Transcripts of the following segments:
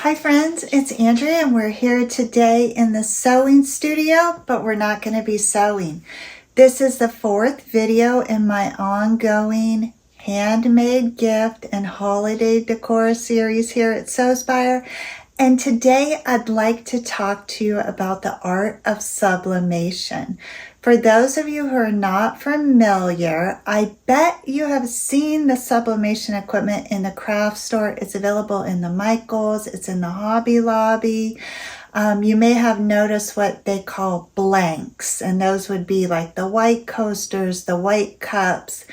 Hi friends, it's Andrea and we're here today in the sewing studio, but we're not going to be sewing. This is the fourth video in my ongoing handmade gift and holiday decor series here at Sewspire. And today I'd like to talk to you about the art of sublimation. For those of you who are not familiar, I bet you have seen the sublimation equipment in the craft store. It's available in the Michaels, it's in the Hobby Lobby. You may have noticed what they call blanks, and those would be like the white coasters, the white cups.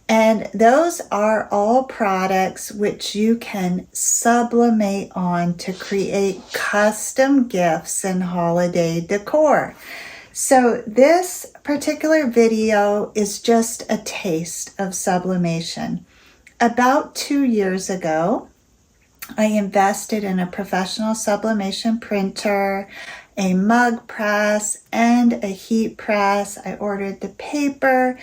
And those are all products which you can sublimate on to create custom gifts and holiday decor. So this particular video is just a taste of sublimation. About 2 years ago, I invested in a professional sublimation printer, a mug press, and a heat press. I ordered the paper,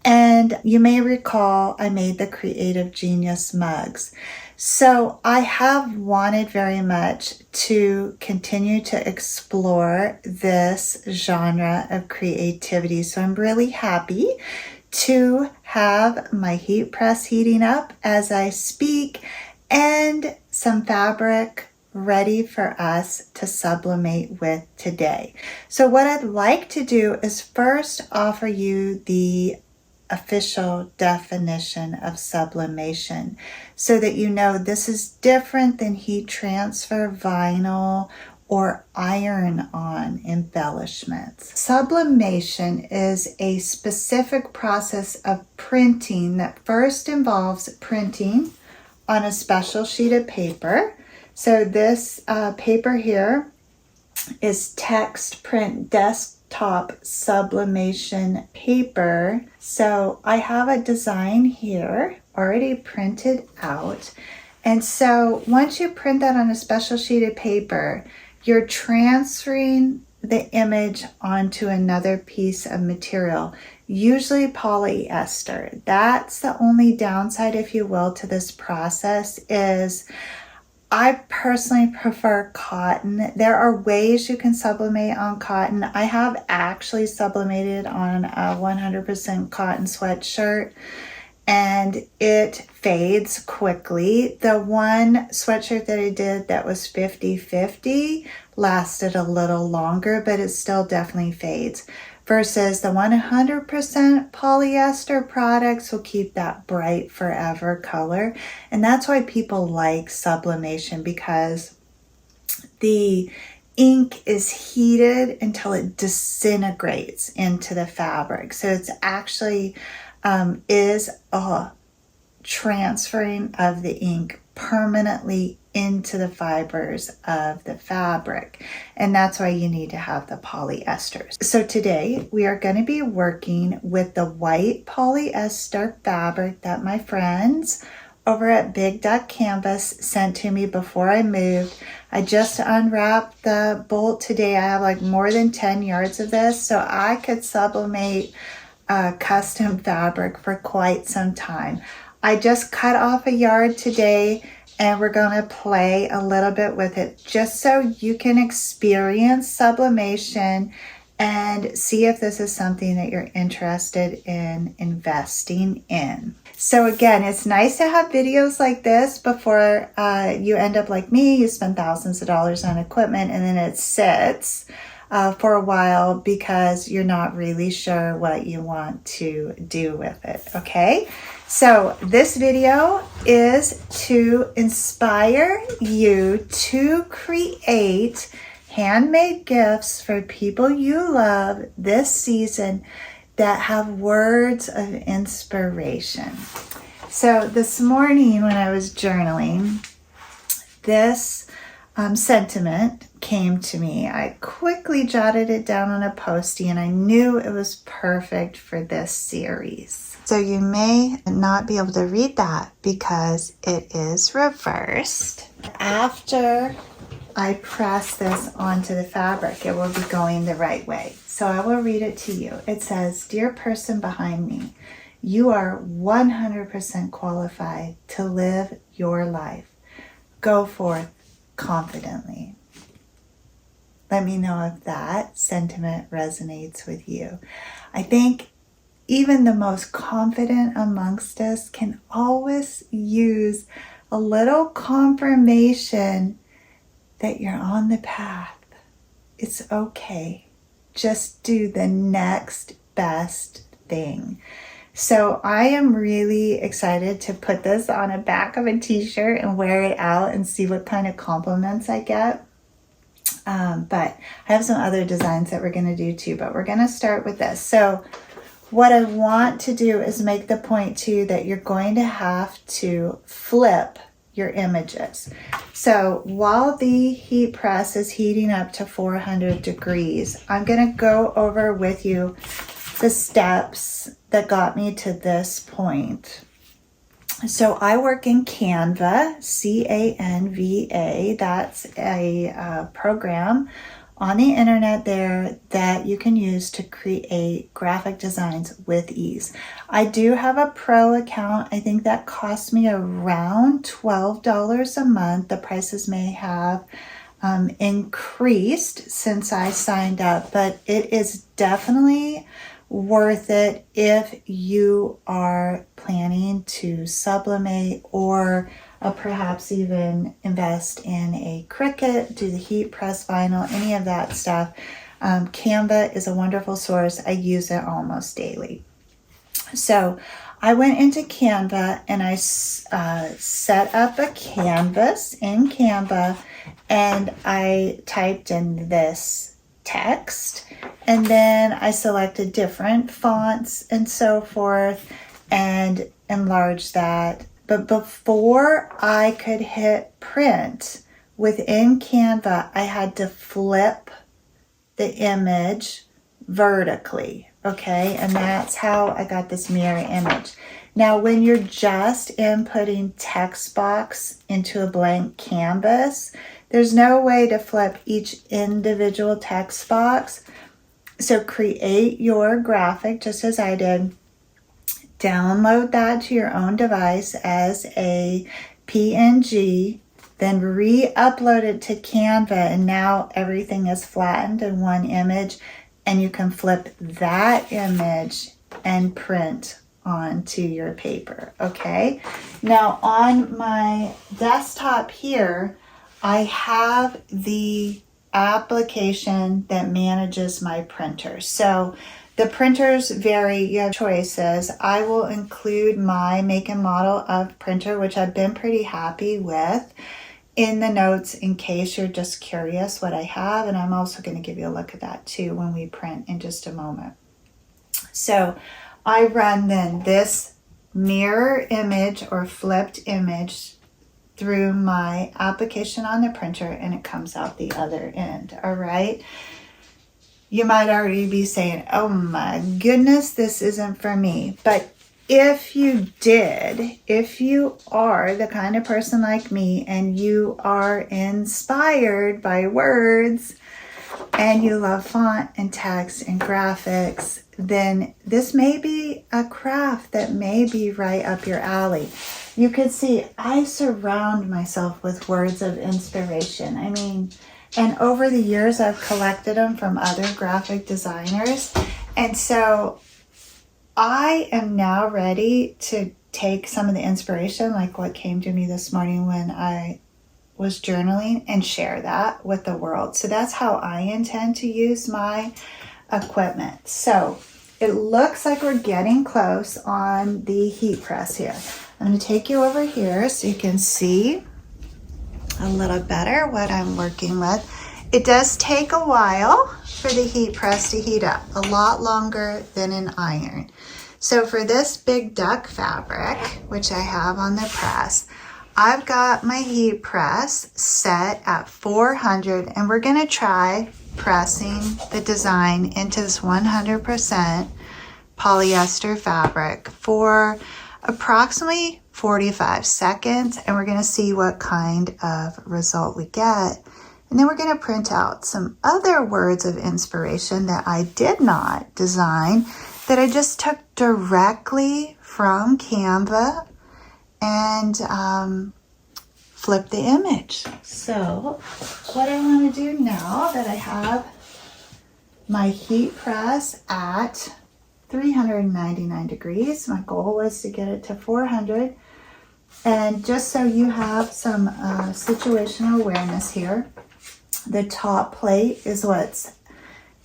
and you may recall I made the Creative Genius mugs. So I have wanted very much to continue to explore this genre of creativity. So I'm really happy to have my heat press heating up as I speak and some fabric ready for us to sublimate with today. So what I'd like to do is first offer you the official definition of sublimation so that you know this is different than heat transfer, vinyl, or iron-on embellishments. Sublimation is a specific process of printing that first involves printing on a special sheet of paper. So this paper here is text print desktop sublimation paper. So I have a design here already printed out. And so once you print that on a special sheet of paper, you're transferring the image onto another piece of material, usually polyester. That's the only downside, if you will, to this process is I personally prefer cotton. There are ways you can sublimate on cotton. I have actually sublimated on a 100% cotton sweatshirt and it fades quickly. The one sweatshirt that I did that was 50-50 lasted a little longer, but it still definitely fades. Versus the 100% polyester products will keep that bright forever color. And that's why people like sublimation, because the ink is heated until it disintegrates into the fabric. So it's actually is a transferring of the ink permanently into the fibers of the fabric, and that's why you need to have the polyesters. So today we are going to be working with the white polyester fabric that my friends over at Big Duck Canvas sent to me before I moved. I just unwrapped the bolt today. I have like more than 10 yards of this, so I could sublimate custom fabric for quite some time. I just cut off a yard today and we're going to play a little bit with it just so you can experience sublimation and see if this is something that you're interested in investing in. So again, it's nice to have videos like this before you end up like me. You spend thousands of dollars on equipment and then it sits for a while because you're not really sure what you want to do with it, okay? So this video is to inspire you to create handmade gifts for people you love this season that have words of inspiration. So this morning when I was journaling, this sentiment came to me. I quickly jotted it down on a Post-it and I knew it was perfect for this series. So you may not be able to read that because it is reversed. After I press this onto the fabric, it will be going the right way. So I will read it to you. It says, "Dear person behind me, you are 100% qualified to live your life. Go forth, confidently. Let me know if that sentiment resonates with you. I think even the most confident amongst us can always use a little confirmation that you're on the path. It's okay. Just do the next best thing. So I am really excited to put this on the back of a t-shirt and wear it out and see what kind of compliments I get. But I have some other designs that we're going to do too, but we're going to start with this. So what I want to do is make the point too that you're going to have to flip your images. So while the heat press is heating up to 400 degrees, I'm going to go over with you the steps that got me to this point. So I work in Canva, Canva. That's a program on the internet there that you can use to create graphic designs with ease. I do have a pro account. I think that cost me around $12 a month. The prices may have increased since I signed up, but it is definitely worth it if you are planning to sublimate or perhaps even invest in a Cricut, do the heat press vinyl, any of that stuff. Canva is a wonderful source. I use it almost daily. So I went into Canva and I set up a canvas in Canva and I typed in this text, and then I selected different fonts and so forth and enlarged that. But before I could hit print within Canva, I had to flip the image vertically, okay? And that's how I got this mirror image. Now, when you're just inputting text box into a blank canvas, there's no way to flip each individual text box. So create your graphic just as I did. Download that to your own device as a PNG, then re-upload it to Canva, and now everything is flattened in one image, and you can flip that image and print onto your paper, okay? Now on my desktop here, I have the application that manages my printer. So the printers vary, you have choices. I will include my make and model of printer, which I've been pretty happy with, in the notes in case you're just curious what I have. And I'm also going to give you a look at that too when we print in just a moment. So I run then this mirror image or flipped image through my application on the printer and it comes out the other end, all right? You might already be saying, oh my goodness, this isn't for me. But if you are the kind of person like me and you are inspired by words and you love font and text and graphics, then this may be a craft that may be right up your alley. You could see I surround myself with words of inspiration. I mean, and over the years, I've collected them from other graphic designers. And so I am now ready to take some of the inspiration, like what came to me this morning when I was journaling, and share that with the world. So that's how I intend to use my equipment. So it looks like we're getting close on the heat press here. I'm going to take you over here so you can see a little better what I'm working with. It does take a while for the heat press to heat up, a lot longer than an iron. So for this big duck fabric, which I have on the press, I've got my heat press set at 400, and we're going to try pressing the design into this 100% polyester fabric for approximately 45 seconds, and we're going to see what kind of result we get. And then we're going to print out some other words of inspiration that I did not design, that I just took directly from Canva and flip the image. So what I want to do now that I have my heat press at 399 degrees, my goal was to get it to 400. And just so you have some situational awareness here, the top plate is what's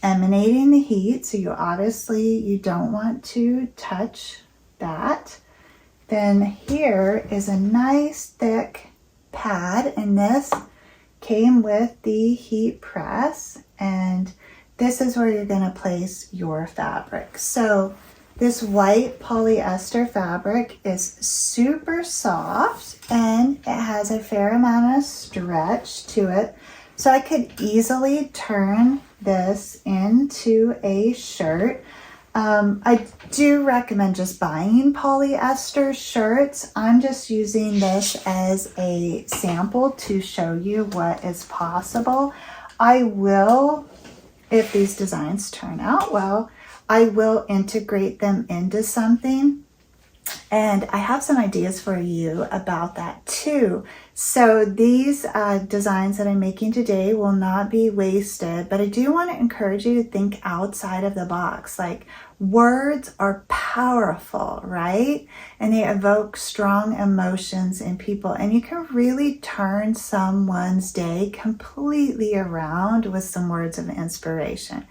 emanating the heat. So you don't want to touch that. Then here is a nice thick pad, and this came with the heat press, and this is where you're going to place your fabric. So this white polyester fabric is super soft and it has a fair amount of stretch to it. So I could easily turn this into a shirt. I do recommend just buying polyester shirts. I'm just using this as a sample to show you what is possible. I will, if these designs turn out well, I will integrate them into something. And I have some ideas for you about that too. So these designs that I'm making today will not be wasted, but I do want to encourage you to think outside of the box. Like, words are powerful, right? And they evoke strong emotions in people, and you can really turn someone's day completely around with some words of inspiration.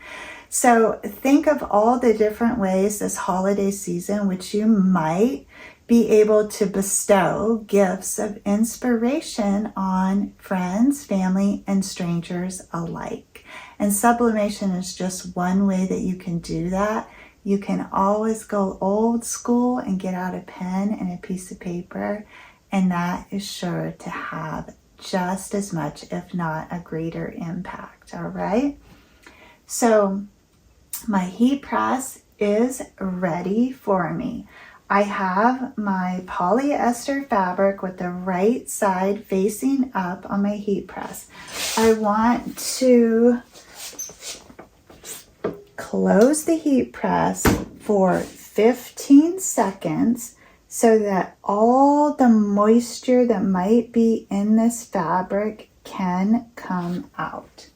So think of all the different ways this holiday season which you might be able to bestow gifts of inspiration on friends, family, and strangers alike. And sublimation is just one way that you can do that. You can always go old school and get out a pen and a piece of paper, and that is sure to have just as much, if not a greater impact, all right? So my heat press is ready for me. I have my polyester fabric with the right side facing up on my heat press. I want to close the heat press for 15 seconds so that all the moisture that might be in this fabric can come out.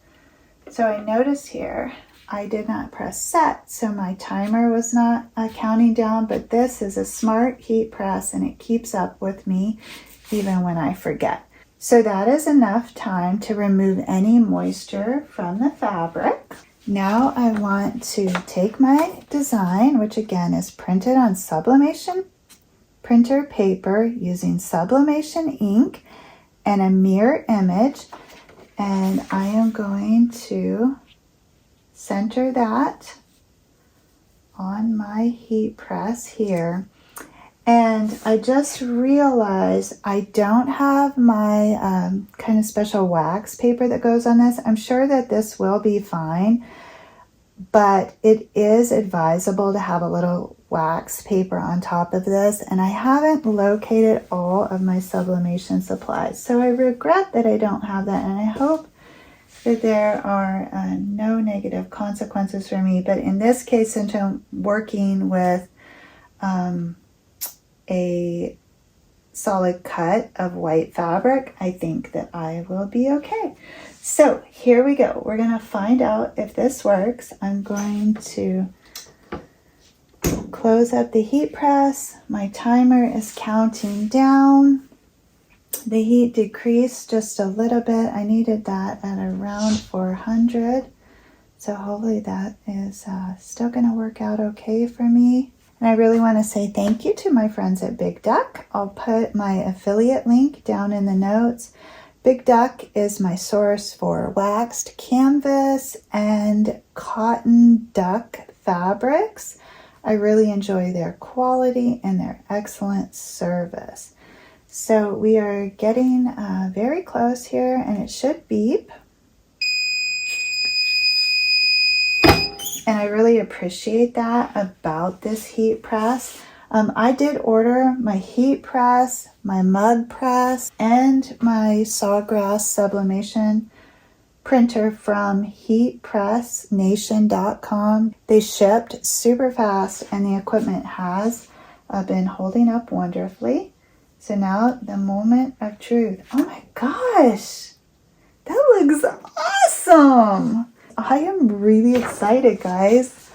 So I notice here I did not press set, so my timer was not counting down, but this is a smart heat press and it keeps up with me even when I forget. So that is enough time to remove any moisture from the fabric. Now I want to take my design, which again is printed on sublimation printer paper using sublimation ink and a mirror image, and I am going to center that on my heat press here. And I just realized I don't have my kind of special wax paper that goes on this. I'm sure that this will be fine, but it is advisable to have a little wax paper on top of this. And I haven't located all of my sublimation supplies, so I regret that I don't have that, and I hope that there are no negative consequences for me. But in this case, since I'm working with a solid cut of white fabric, I think that I will be okay. So here we go. We're going to find out if this works. I'm going to close up the heat press. My timer is counting down. The heat decreased just a little bit. I needed that at around 400. So hopefully that is still going to work out okay for me. And I really want to say thank you to my friends at Big Duck. I'll put my affiliate link down in the notes. Big Duck is my source for waxed canvas and cotton duck fabrics. I really enjoy their quality and their excellent service. So we are getting very close here, and it should beep. And I really appreciate that about this heat press. I did order my heat press, my mug press, and my sawgrass sublimation printer from heatpressnation.com. They shipped super fast, and the equipment has been holding up wonderfully. So now the moment of truth. Oh my gosh, that looks awesome. I am really excited, guys.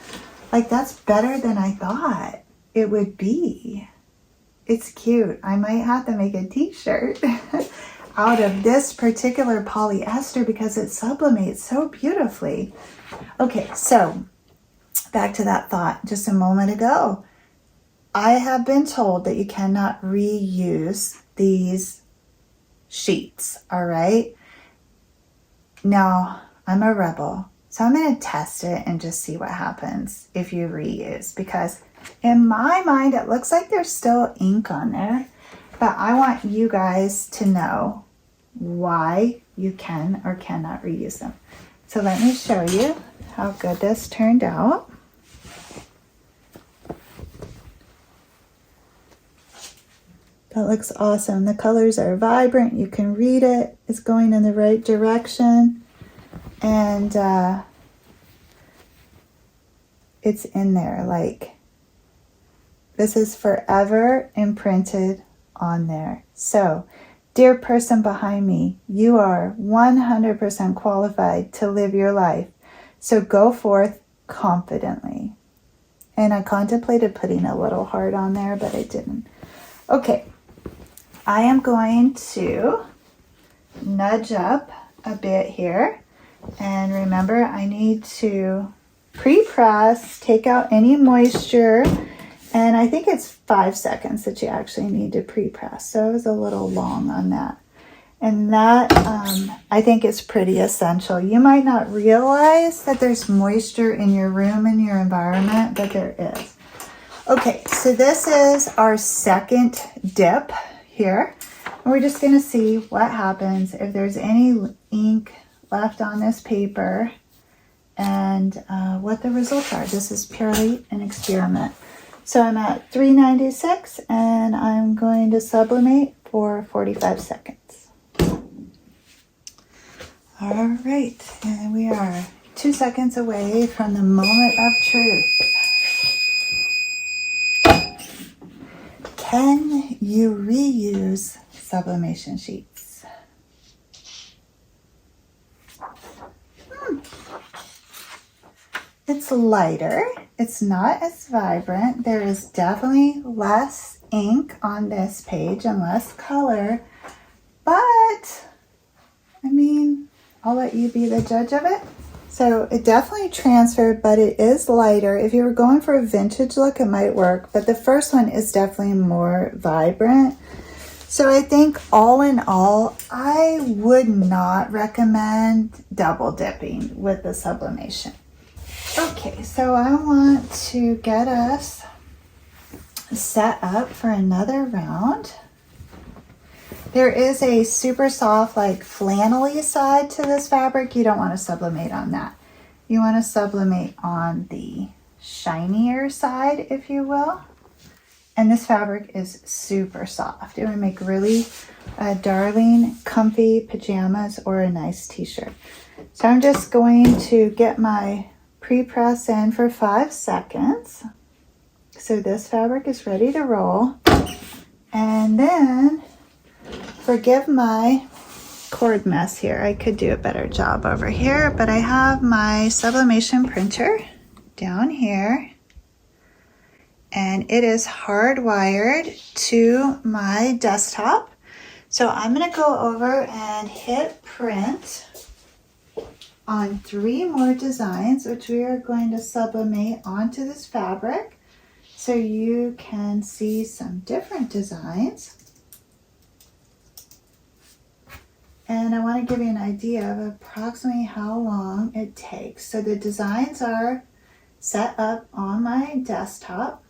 Like, that's better than I thought it would be. It's cute. I might have to make a t-shirt out of this particular polyester because it sublimates so beautifully. Okay, so back to that thought just a moment ago. I have been told that you cannot reuse these sheets, all right? Now, I'm a rebel, so I'm going to test it and just see what happens if you reuse, because in my mind, it looks like there's still ink on there, but I want you guys to know why you can or cannot reuse them. So let me show you how good this turned out. That looks awesome. The colors are vibrant. You can read it. It's going in the right direction. And it's in there. Like, this is forever imprinted on there. So, dear person behind me, you are 100% qualified to live your life. So go forth confidently. And I contemplated putting a little heart on there, but I didn't. Okay, I am going to nudge up a bit here. And remember, I need to pre-press, take out any moisture. And I think it's 5 seconds that you actually need to pre-press. So it was a little long on that. And that, I think, is pretty essential. You might not realize that there's moisture in your room and your environment, but there is. Okay, so this is our second dip here. And we're just going to see what happens if there's any ink left on this paper and what the results are. This is purely an experiment. So I'm at 396 and I'm going to sublimate for 45 seconds. All right, and we are 2 seconds away from the moment of truth. Can you reuse sublimation sheets? It's lighter. It's not as vibrant. There is definitely less ink on this page and less color, but I mean, I'll let you be the judge of it. So it definitely transferred, but it is lighter. If you were going for a vintage look, it might work, but the first one is definitely more vibrant. So I think all in all, I would not recommend double dipping with the sublimation. Okay, so I want to get us set up for another round. There is a super soft, like flannelly side to this fabric. You don't want to sublimate on that. You want to sublimate on the shinier side, if you will. And this fabric is super soft. It would make really darling, comfy pajamas or a nice t-shirt. So I'm just going to get my pre-press in for 5 seconds. So this fabric is ready to roll. And then, forgive my cord mess here. I could do a better job over here, but I have my sublimation printer down here. And it is hardwired to my desktop. So I'm gonna go over and hit print on 3 more designs, which we are going to sublimate onto this fabric so you can see some different designs. And I want to give you an idea of approximately how long it takes. So the designs are set up on my desktop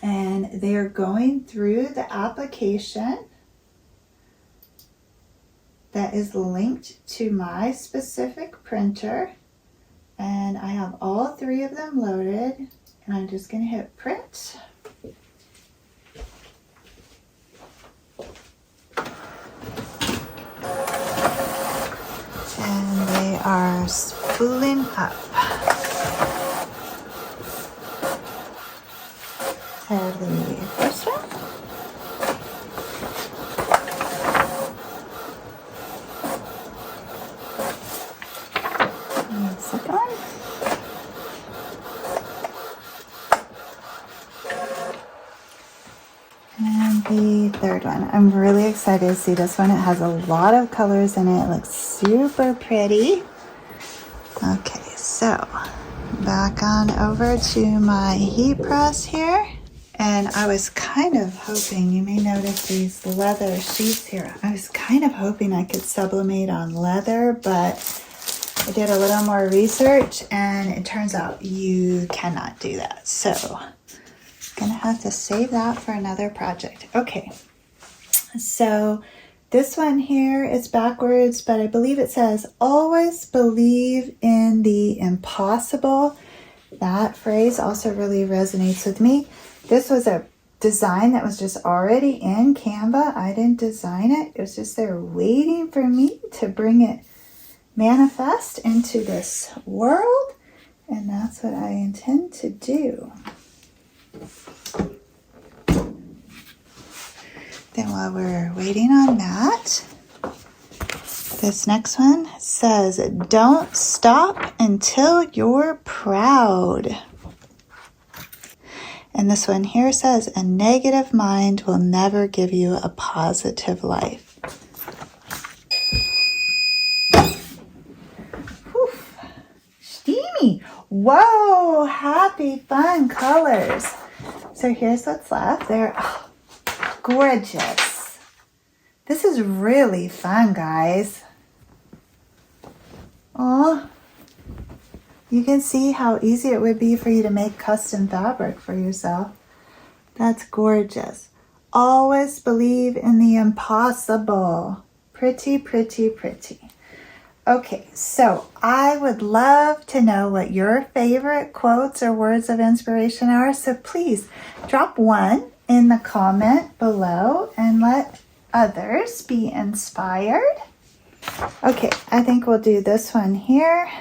and they are going through the application that is linked to my specific printer, and I have all 3 of them loaded, and I'm just going to hit print. And they are spooling up. So the first one. third one. I'm really excited to see this one. It has a lot of colors in it. It looks super pretty. Okay, so back on over to my heat press here. And I was kind of hoping, you may notice these leather sheets here. I was kind of hoping I could sublimate on leather, but I did a little more research and it turns out you cannot do that. So I'm gonna have to save that for another project. Okay, so this one here is backwards, but I believe it says, always believe in the impossible. That phrase also really resonates with me. This was a design that was just already in Canva. I didn't design it. It was just there waiting for me to bring it manifest into this world. And that's what I intend to do. Then while we're waiting on that, this next one says, don't stop until you're proud. And this one here says, a negative mind will never give you a positive life. Whew. Steamy. Whoa, happy, fun colors. So here's what's left. They're gorgeous. This is really fun, guys. Oh. You can see how easy it would be for you to make custom fabric for yourself. That's gorgeous. Always believe in the impossible. Pretty, pretty, pretty. Okay, so I would love to know what your favorite quotes or words of inspiration are. So please drop one in the comment below and let others be inspired. Okay, I think we'll do this one here.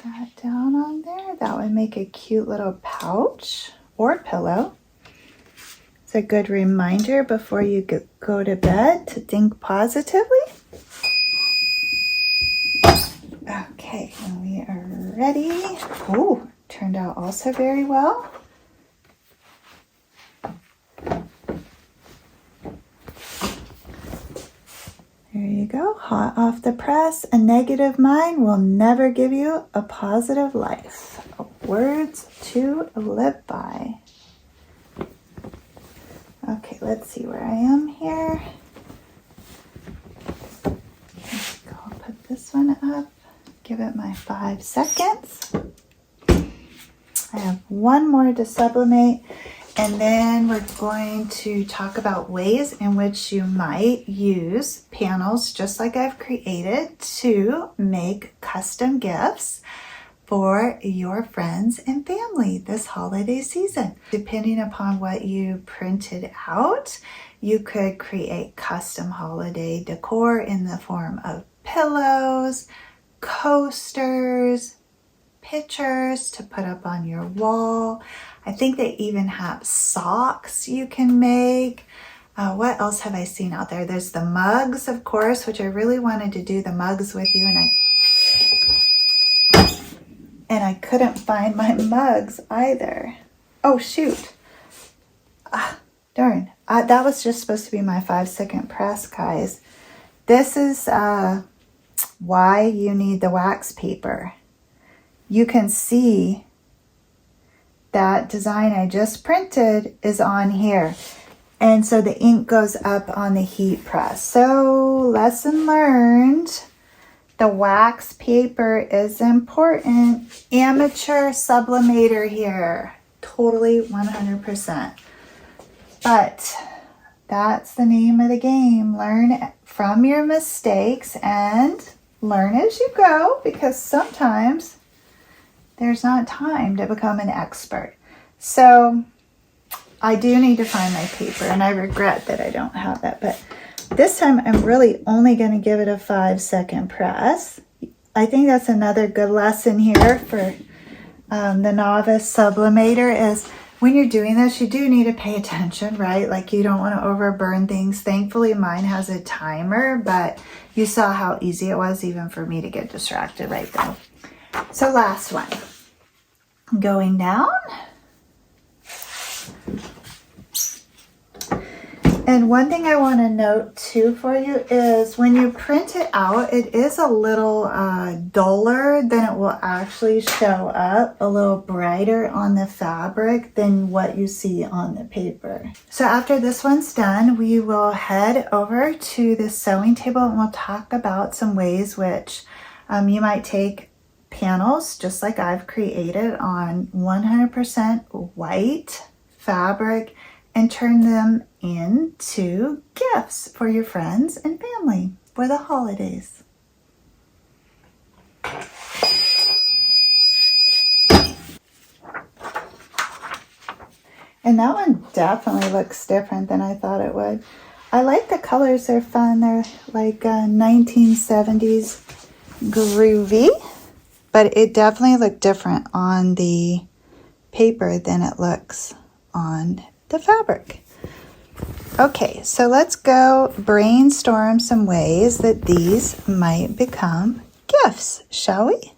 That down on there. That would make a cute little pouch or pillow. It's a good reminder before you go to bed to think positively. Okay, and we are ready. Oh, turned out also very well. There you go, hot off the press. A negative mind will never give you a positive life. Words to live by. Okay, let's see where I am here. I'll put this one up, give it my 5 seconds. I have one more to sublimate. And then we're going to talk about ways in which you might use panels, just like I've created, to make custom gifts for your friends and family this holiday season. Depending upon what you printed out, you could create custom holiday decor in the form of pillows, coasters, pictures to put up on your wall. I think they even have socks you can make. What else have I seen out there? There's the mugs, of course, which I really wanted to do the mugs with you, and I couldn't find my mugs either. Oh, shoot. Darn. That was just supposed to be my 5-second press, guys. This is why you need the wax paper. You can see that design I just printed is on here. And so the ink goes up on the heat press. So lesson learned, the wax paper is important. Amateur sublimator here, totally 100%. But that's the name of the game. Learn from your mistakes and learn as you go, because sometimes there's not time to become an expert. So I do need to find my paper, and I regret that I don't have that. But this time I'm really only going to give it a 5-second press. I think that's another good lesson here for the novice sublimator is when you're doing this, you do need to pay attention, right? Like you don't want to overburn things. Thankfully, mine has a timer, but you saw how easy it was even for me to get distracted right there. So last one. Going down. And one thing I want to note too for you is when you print it out, it is a little duller than it will actually show up, a little brighter on the fabric than what you see on the paper. So after this one's done, we will head over to the sewing table and we'll talk about some ways which you might take panels, just like I've created, on 100% white fabric and turn them into gifts for your friends and family for the holidays. And that one definitely looks different than I thought it would. I like the colors, they're fun. They're like 1970s groovy, but it definitely looked different on the paper than it looks on the fabric. Okay, so let's go brainstorm some ways that these might become gifts, shall we?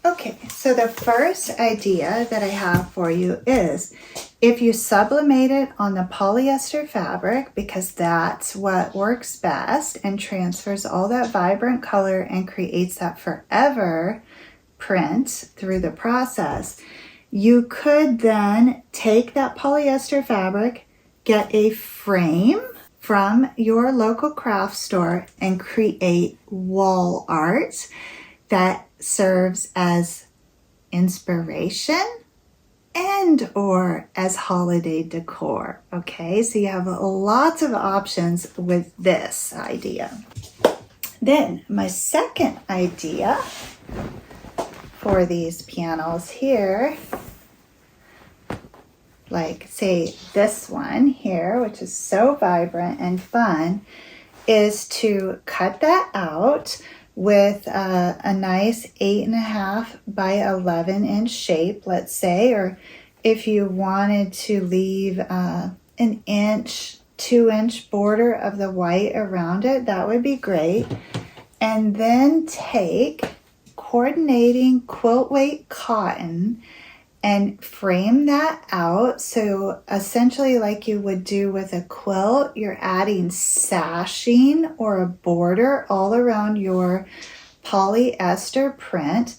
Okay, so the first idea that I have for you is if you sublimate it on the polyester fabric, because that's what works best and transfers all that vibrant color and creates that forever print through the process, you could then take that polyester fabric, get a frame from your local craft store, and create wall art that serves as inspiration and or as holiday decor. Okay, so you have lots of options with this idea. Then my second idea for these panels here, like say this one here, which is so vibrant and fun, is to cut that out with a nice 8.5 by 11 inch shape, let's say, or if you wanted to leave an 2-inch border of the white around it, that would be great. And then take coordinating quilt weight cotton and frame that out. So essentially, like you would do with a quilt, you're adding sashing or a border all around your polyester print.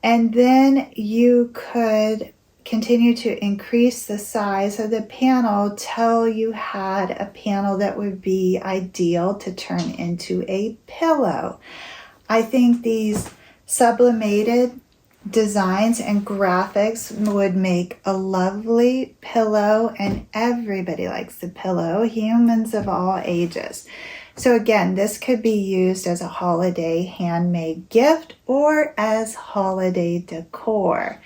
And then you could continue to increase the size of the panel till you had a panel that would be ideal to turn into a pillow. I think these sublimated designs and graphics would make a lovely pillow, and everybody likes the pillow, humans of all ages. So again, this could be used as a holiday handmade gift or as holiday decor.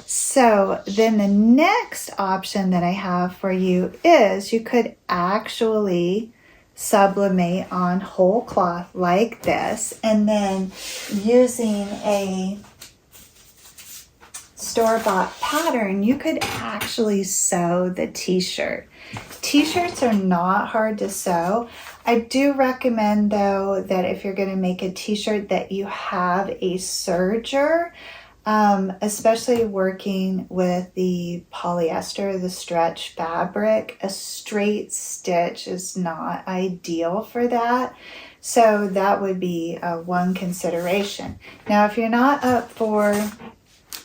So then the next option that I have for you is you could actually sublimate on whole cloth like this, and then using a store-bought pattern, you could actually sew the t-shirt. T-shirts are not hard to sew. I do recommend though that if you're going to make a t-shirt that you have a serger, especially working with the polyester, the stretch fabric. A straight stitch is not ideal for that. So that would be one consideration. Now, if you're not up for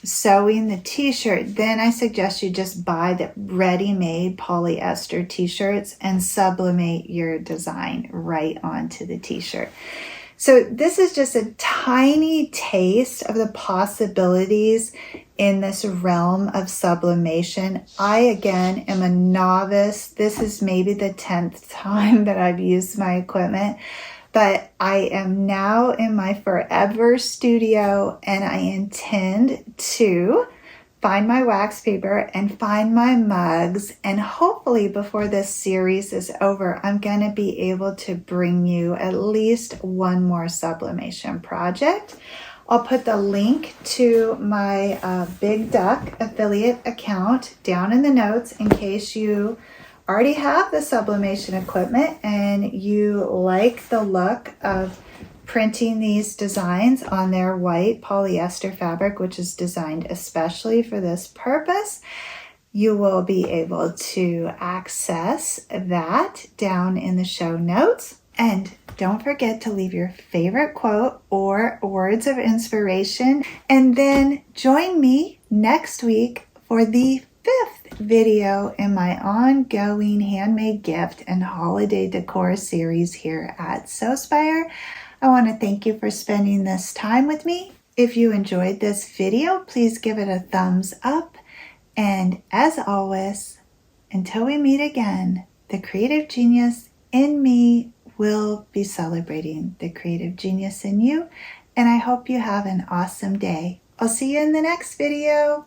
sewing the t-shirt, then I suggest you just buy the ready-made polyester t-shirts and sublimate your design right onto the t-shirt. So this is just a tiny taste of the possibilities in this realm of sublimation. I, again, am a novice. This is maybe the 10th time that I've used my equipment, but I am now in my forever studio, and I intend to find my wax paper and find my mugs, and hopefully before this series is over, I'm going to be able to bring you at least one more sublimation project. I'll put the link to my Big Duck affiliate account down in the notes in case you already have the sublimation equipment and you like the look of printing these designs on their white polyester fabric, which is designed especially for this purpose. You will be able to access that down in the show notes. And don't forget to leave your favorite quote or words of inspiration. And then join me next week for the 5th video in my ongoing handmade gift and holiday decor series here at Sewspire. I want to thank you for spending this time with me. If you enjoyed this video, please give it a thumbs up. And as always, until we meet again, the creative genius in me will be celebrating the creative genius in you. And I hope you have an awesome day. I'll see you in the next video.